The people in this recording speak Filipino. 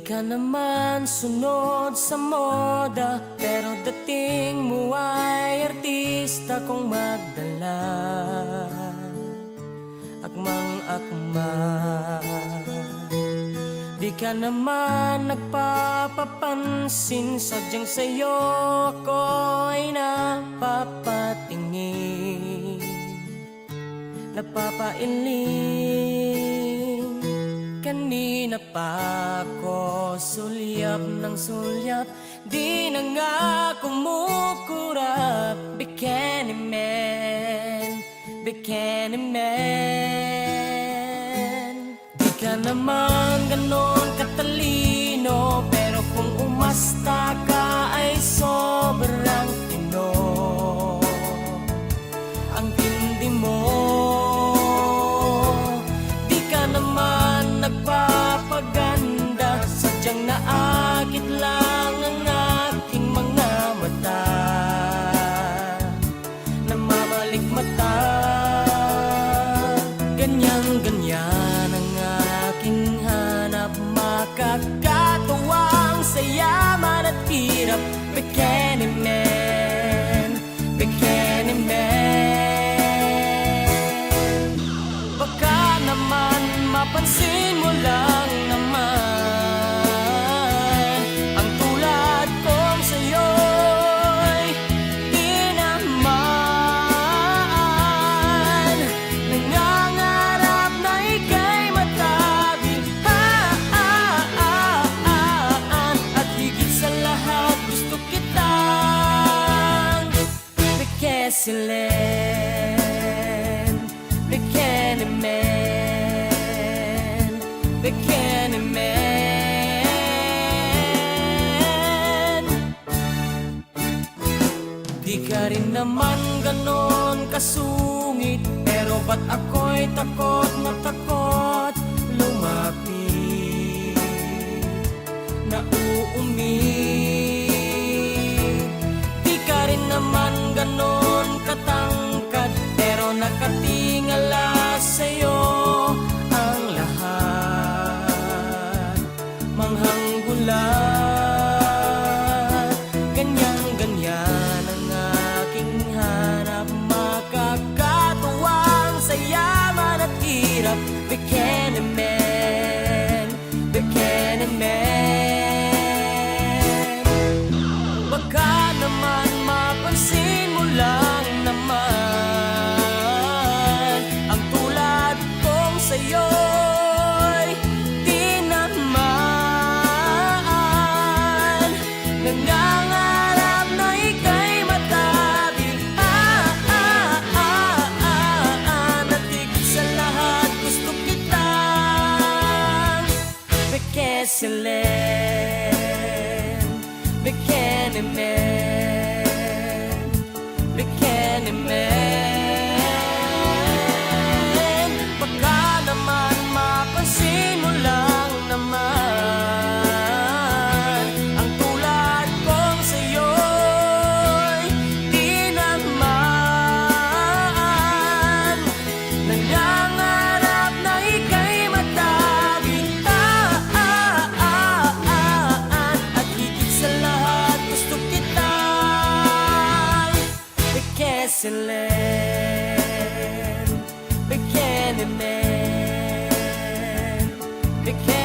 ka naman sunod sa moda, pero dating mo ay artista kong magdala. Akmang-akma, di ka naman nagpapapansin, sadyang sa'yo ako'y napapatingin, napapailing. Kanina pa ako sulyap ng sulyap, di na nga kumukurap. Bikini man, bikini man. Di ka naman ganon katalino, pero kung umasta ka ay sobrang tino. Ang tindi mo, di ka naman nagpapaganda, sadyang naakit lang ang aking mga mata, namamalikmata. Ganyan-ganyan ang aking hanap, makakatuwang sa yaman at hirap. Bikini man, bikini man. Baka naman mapansin mo lang naman, ang tulad kong sa'yo'y di naman nangangarap na ika'y matabi. At higit sa lahat gusto kitang bikesilen, bikini man, bikini man. Di ka rin naman ganon kasungit, pero ba't ako'y takot na takot lumapit, nauumig. Di ka rin naman ganon katangkad, pero nakatingala sa'yo ang lahat, manghang-gulat. Ganyan-ganyan ang aking hanap, makakatuwang sa yaman at hirap. Bikini man, bikini man. Baka naman mapansin mo lang naman, ang tulad kong sa'yo'y di naman nangangarap na ika'y matabi. At higit sa lahat gusto kitang bikesilen, bikini man, bikini man. Baka naman mapansin mo lang naman, ang tulad kong sa'yo'y di naman nangangarap na ika'y matabi. At higit sa lahat gusto kitang bikesilen, bikini man, bikini